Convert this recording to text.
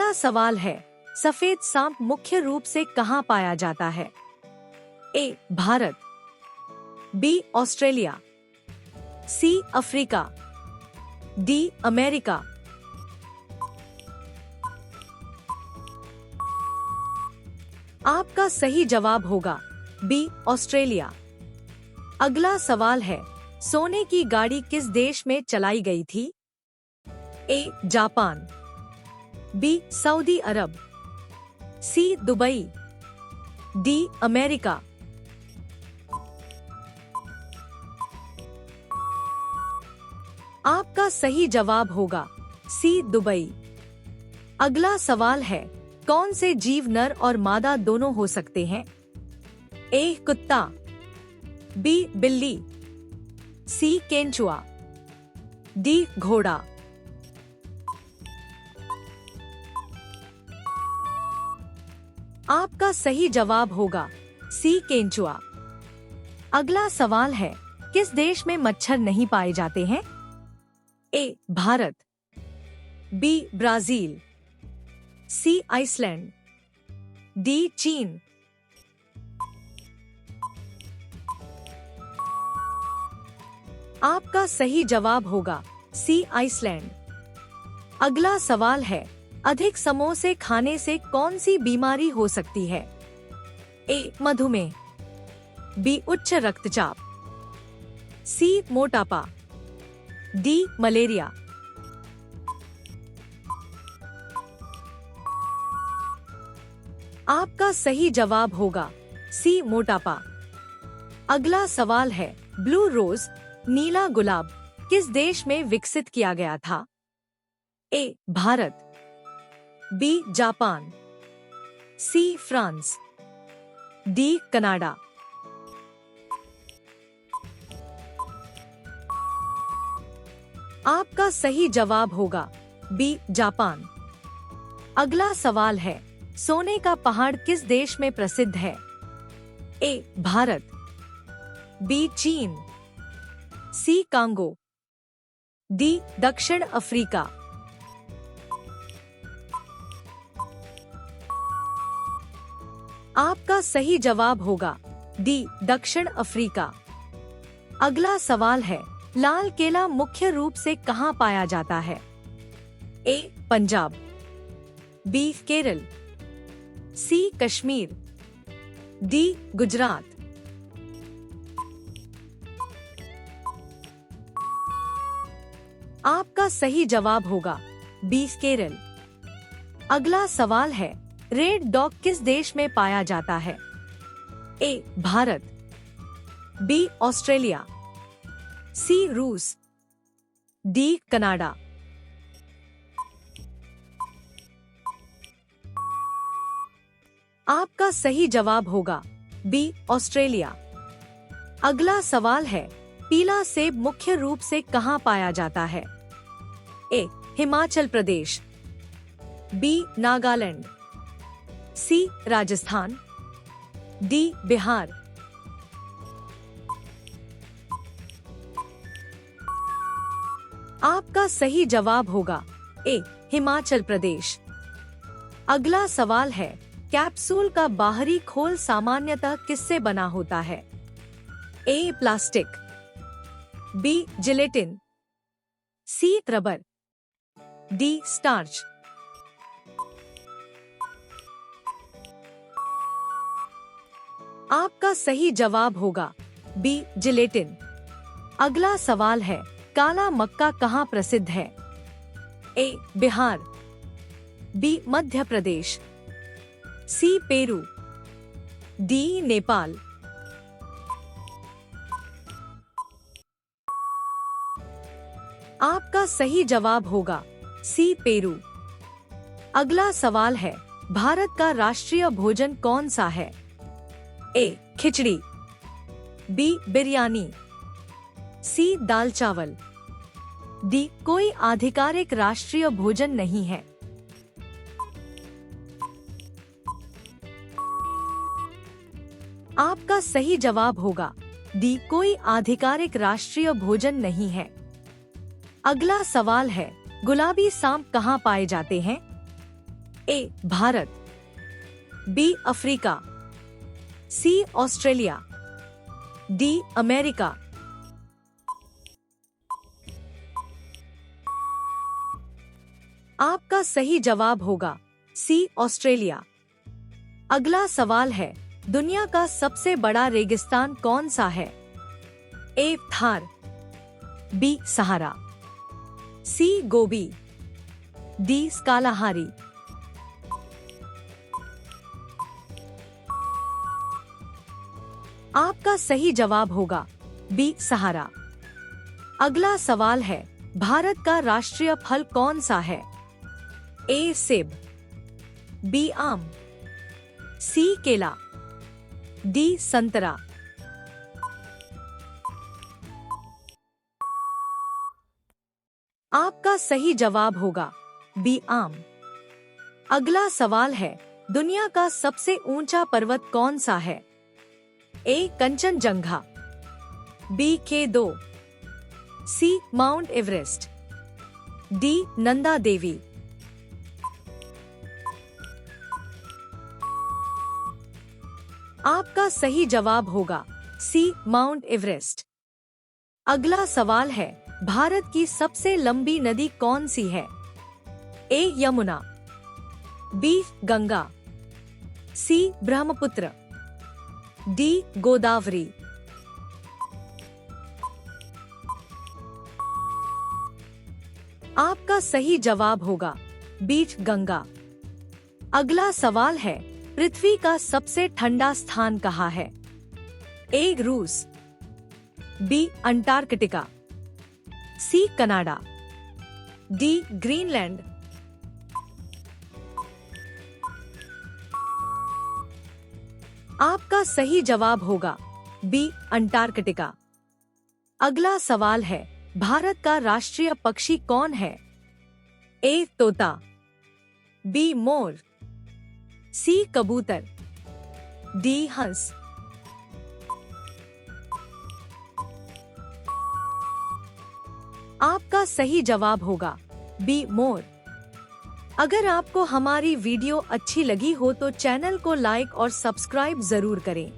अगला सवाल है, सफेद सांप मुख्य रूप से कहाँ पाया जाता है? A Bharat, B Australia, C Africa, D America. आपका सही जवाब होगा बी ऑस्ट्रेलिया। अगला सवाल है, सोने की गाड़ी किस देश में चलाई गई थी? ए जापान, बी सऊदी अरब, सी दुबई, डी अमेरिका। आपका सही जवाब होगा सी दुबई। अगला सवाल है, कौन से जीव नर और मादा दोनों हो सकते हैं? ए कुत्ता, बी बिल्ली, सी केंचुआ, डी घोड़ा। आपका सही जवाब होगा सी केंचुआ। अगला सवाल है, किस देश में मच्छर नहीं पाए जाते हैं? ए भारत, बी ब्राजील, सी आइसलैंड, डी चीन। आपका सही जवाब होगा सी आइसलैंड। अगला सवाल है, अधिक समोसे खाने से कौन सी बीमारी हो सकती है? ए मधुमेह, बी उच्च रक्तचाप, सी मोटापा, डी मलेरिया। आपका सही जवाब होगा सी मोटापा। अगला सवाल है, ब्लू रोज नीला गुलाब किस देश में विकसित किया गया था? A Bharat, B Japan, C France, D Canada. आपका सही जवाब होगा बी जापान। अगला सवाल है, सोने का पहाड़ किस देश में प्रसिद्ध है? ए भारत, बी चीन, सी कांगो, डी दक्षिण अफ्रीका। आपका सही जवाब होगा डी दक्षिण अफ्रीका। अगला सवाल है, लाल केला मुख्य रूप से कहाँ पाया जाता है? ए पंजाब, बी केरल, सी कश्मीर, डी गुजरात। आपका सही जवाब होगा बी केरल। अगला सवाल है, रेड डॉग किस देश में पाया जाता है? ए भारत, बी ऑस्ट्रेलिया, सी रूस, डी कनाडा। आपका सही जवाब होगा बी ऑस्ट्रेलिया। अगला सवाल है, पीला सेब मुख्य रूप से कहाँ पाया जाता है? ए हिमाचल प्रदेश, बी नागालैंड, सी राजस्थान, डी बिहार। आपका सही जवाब होगा ए हिमाचल प्रदेश। अगला सवाल है, कैप्सूल का बाहरी खोल सामान्यतः किससे बना होता है? ए प्लास्टिक, बी जिलेटिन, सी रबर, डी स्टार्च। आपका सही जवाब होगा बी जिलेटिन। अगला सवाल है, काला मक्का कहाँ प्रसिद्ध है? ए बिहार, बी मध्य प्रदेश, सी पेरू, डी नेपाल। आपका सही जवाब होगा सी पेरू। अगला सवाल है, भारत का राष्ट्रीय भोजन कौन सा है? ए खिचड़ी, बी बिरयानी, सी दाल चावल, डी कोई आधिकारिक राष्ट्रीय भोजन नहीं है। आपका सही जवाब होगा डी कोई आधिकारिक राष्ट्रीय भोजन नहीं है। अगला सवाल है, गुलाबी सांप कहाँ पाए जाते हैं? ए भारत, बी अफ्रीका, सी ऑस्ट्रेलिया, डी अमेरिका। आपका सही जवाब होगा सी ऑस्ट्रेलिया। अगला सवाल है, दुनिया का सबसे बड़ा रेगिस्तान कौन सा है? ए थार, बी सहारा, सी गोबी, डी कालाहारी। आपका सही जवाब होगा बी सहारा। अगला सवाल है, भारत का राष्ट्रीय फल कौन सा है? ए सेब, बी आम, सी केला, डी संतरा। आपका सही जवाब होगा बी आम। अगला सवाल है, दुनिया का सबसे ऊंचा पर्वत कौन सा है? ए कंचनजंगा, बी K2, सी mount Everest, D Nanda Devi. आपका सही जवाब होगा सी माउंट एवरेस्ट। अगला सवाल है, भारत की सबसे लंबी नदी कौन सी है? ए यमुना, बी गंगा, सी ब्रह्मपुत्र, डी गोदावरी। आपका सही जवाब होगा बी गंगा। अगला सवाल है, पृथ्वी का सबसे ठंडा स्थान कहाँ है? ए रूस, B Antarctica, C Canada, D Greenland. आपका सही जवाब होगा बी अंटार्कटिका। अगला सवाल है, भारत का राष्ट्रीय पक्षी कौन है? ए तोता, बी मोर, सी कबूतर, डी हंस। आपका सही जवाब होगा बी मोर। अगर आपको हमारी वीडियो अच्छी लगी हो तो चैनल को लाइक और सब्सक्राइब जरूर करें।